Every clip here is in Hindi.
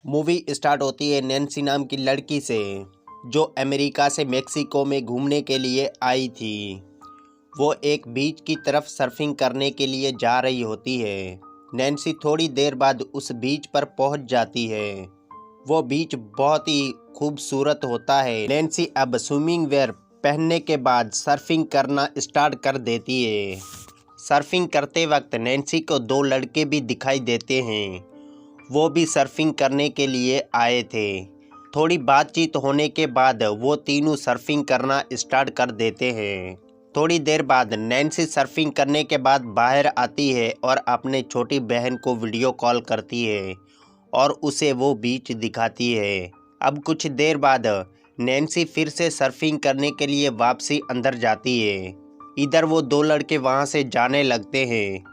मूवी स्टार्ट होती है नैन्सी नाम की लड़की से, जो अमेरिका से मेक्सिको में घूमने के लिए आई थी। वो एक बीच की तरफ सर्फिंग करने के लिए जा रही होती है। नैन्सी थोड़ी देर बाद उस बीच पर पहुंच जाती है। वो बीच बहुत ही खूबसूरत होता है। नैन्सी अब स्विमिंग वेयर पहनने के बाद सर्फिंग करना स्टार्ट कर देती है। सर्फिंग करते वक्त नैन्सी को दो लड़के भी दिखाई देते हैं। वो भी सर्फिंग करने के लिए आए थे। थोड़ी बातचीत होने के बाद वो तीनों सर्फिंग करना स्टार्ट कर देते हैं। थोड़ी देर बाद नैन्सी सर्फिंग करने के बाद बाहर आती है और अपने छोटी बहन को वीडियो कॉल करती है और उसे वो बीच दिखाती है। अब कुछ देर बाद नैन्सी फिर से सर्फिंग करने के लिए वापसी अंदर जाती है। इधर वो दो लड़के वहाँ से जाने लगते हैं।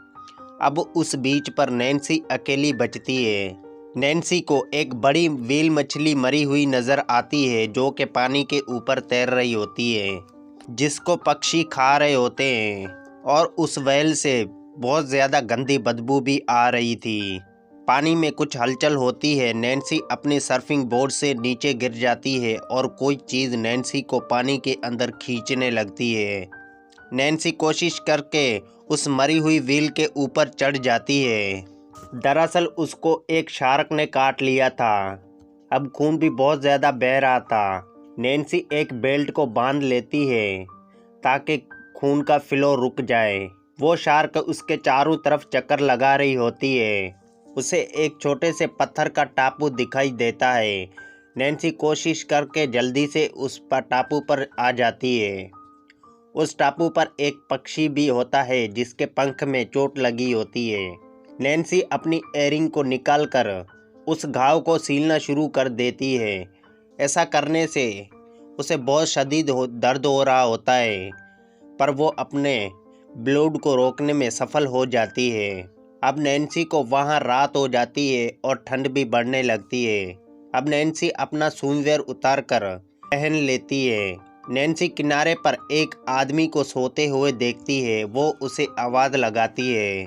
अब उस बीच पर नैन्सी अकेली बचती है। नैन्सी को एक बड़ी व्हेल मछली मरी हुई नज़र आती है, जो कि पानी के ऊपर तैर रही होती है, जिसको पक्षी खा रहे होते हैं। और उस व्हेल से बहुत ज़्यादा गंदी बदबू भी आ रही थी। पानी में कुछ हलचल होती है। नैन्सी अपने सर्फिंग बोर्ड से नीचे गिर जाती है और कोई चीज़ नैन्सी को पानी के अंदर खींचने लगती है। नैन्सी कोशिश करके उस मरी हुई व्हेल के ऊपर चढ़ जाती है। दरअसल उसको एक शार्क ने काट लिया था। अब खून भी बहुत ज़्यादा बह रहा था। नैन्सी एक बेल्ट को बांध लेती है ताकि खून का फ्लो रुक जाए। वो शार्क उसके चारों तरफ चक्कर लगा रही होती है। उसे एक छोटे से पत्थर का टापू दिखाई देता है। नैन्सी कोशिश करके जल्दी से उस टापू पर आ जाती है। उस टापू पर एक पक्षी भी होता है जिसके पंख में चोट लगी होती है। नैन्सी अपनी एयरिंग को निकालकर उस घाव को सीलना शुरू कर देती है। ऐसा करने से उसे बहुत शदीद दर्द हो रहा होता है, पर वो अपने ब्लड को रोकने में सफल हो जाती है। अब नैन्सी को वहाँ रात हो जाती है और ठंड भी बढ़ने लगती है। अब नैन्सी अपना स्विमवेयर उतार कर पहन लेती है। नैन्सी किनारे पर एक आदमी को सोते हुए देखती है। वो उसे आवाज़ लगाती है।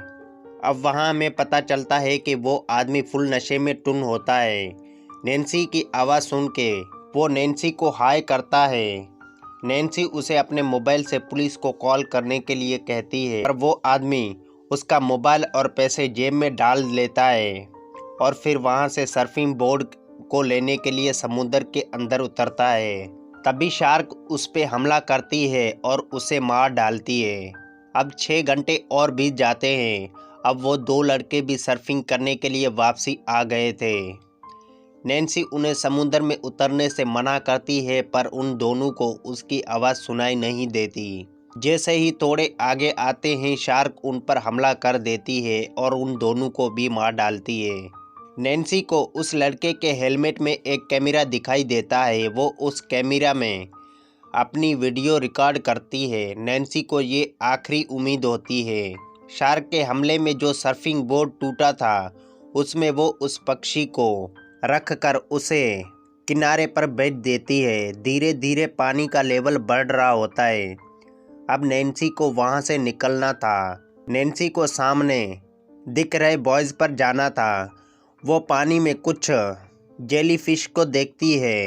अब वहाँ हमें पता चलता है कि वो आदमी फुल नशे में टुन होता है। नैन्सी की आवाज़ सुन के वो नैन्सी को हाय करता है। नैन्सी उसे अपने मोबाइल से पुलिस को कॉल करने के लिए कहती है, पर वो आदमी उसका मोबाइल और पैसे जेब में डाल लेता है और फिर वहाँ से सर्फिंग बोर्ड को लेने के लिए समुद्र के अंदर उतरता है। तभी शार्क उस पे हमला करती है और उसे मार डालती है। अब 6 घंटे और बीत जाते हैं। अब वो दो लड़के भी सर्फिंग करने के लिए वापसी आ गए थे। नैन्सी उन्हें समुद्र में उतरने से मना करती है, पर उन दोनों को उसकी आवाज़ सुनाई नहीं देती। जैसे ही थोड़े आगे आते हैं, शार्क उन पर हमला कर देती है और उन दोनों को भी मार डालती है। नैन्सी को उस लड़के के हेलमेट में एक कैमरा दिखाई देता है। वो उस कैमरा में अपनी वीडियो रिकॉर्ड करती है। नैन्सी को ये आखिरी उम्मीद होती है। शार्क के हमले में जो सर्फिंग बोर्ड टूटा था, उसमें वो उस पक्षी को रख कर उसे किनारे पर बेच देती है। धीरे धीरे पानी का लेवल बढ़ रहा होता है। अब नैन्सी को वहाँ से निकलना था। नैन्सी को सामने दिख रहे बॉयज़ पर जाना था। वो पानी में कुछ जेलीफिश को देखती है।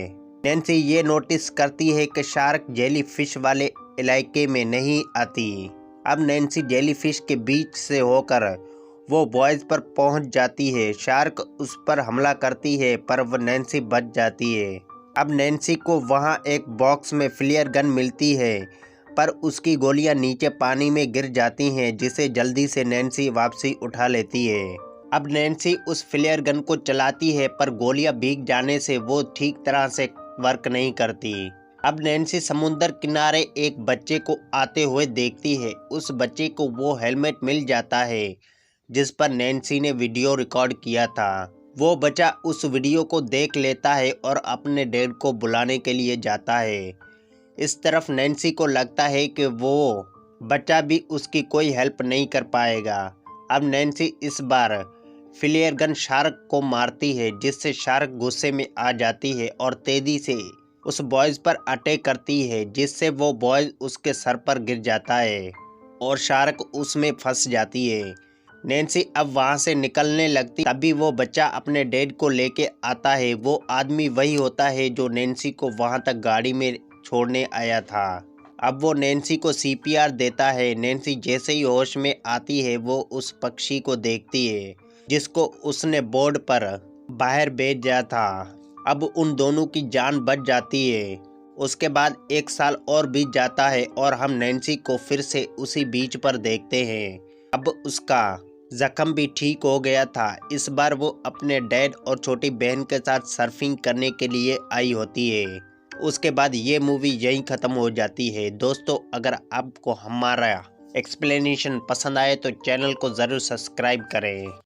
नैन्सी ये नोटिस करती है कि शार्क जेलीफिश वाले इलाके में नहीं आती। अब नैन्सी जेलीफिश के बीच से होकर वो बॉयज़ पर पहुंच जाती है। शार्क उस पर हमला करती है, पर वो नैन्सी बच जाती है। अब नैन्सी को वहाँ एक बॉक्स में फ्लेयर गन मिलती है, पर उसकी गोलियाँ नीचे पानी में गिर जाती हैं, जिसे जल्दी से नैन्सी वापसी उठा लेती है। अब नैन्सी उस फ्लेयर गन को चलाती है, पर गोलियां भीग जाने से वो ठीक तरह से वर्क नहीं करती। अब नैन्सी समुद्र किनारे एक बच्चे को आते हुए देखती है। उस बच्चे को वो हेलमेट मिल जाता है जिस पर नैन्सी ने वीडियो रिकॉर्ड किया था। वो बच्चा उस वीडियो को देख लेता है और अपने डैड को बुलाने के लिए जाता है। इस तरफ नैन्सी को लगता है कि वो बच्चा भी उसकी कोई हेल्प नहीं कर पाएगा। अब नैन्सी इस बार फ्लेयर गन शार्क को मारती है, जिससे शार्क गुस्से में आ जाती है और तेजी से उस बॉयज़ पर अटैक करती है, जिससे वो बॉयज़ उसके सर पर गिर जाता है और शार्क उसमें फंस जाती है। नैन्सी अब वहाँ से निकलने लगती, तभी वो बच्चा अपने डैड को लेके आता है। वो आदमी वही होता है जो नैन्सी को वहाँ तक गाड़ी में छोड़ने आया था। अब वो नैन्सी को सीपीआर देता है। नैन्सी जैसे ही होश में आती है वो उस पक्षी को देखती है जिसको उसने बोर्ड पर बाहर भेजा था। अब उन दोनों की जान बच जाती है। उसके बाद 1 साल और बीत जाता है और हम नैन्सी को फिर से उसी बीच पर देखते हैं। अब उसका जख्म भी ठीक हो गया था। इस बार वो अपने डैड और छोटी बहन के साथ सर्फिंग करने के लिए आई होती है। उसके बाद ये मूवी यहीं ख़त्म हो जाती है। दोस्तों, अगर आपको हमारा एक्सप्लेनेशन पसंद आए तो चैनल को ज़रूर सब्सक्राइब करें।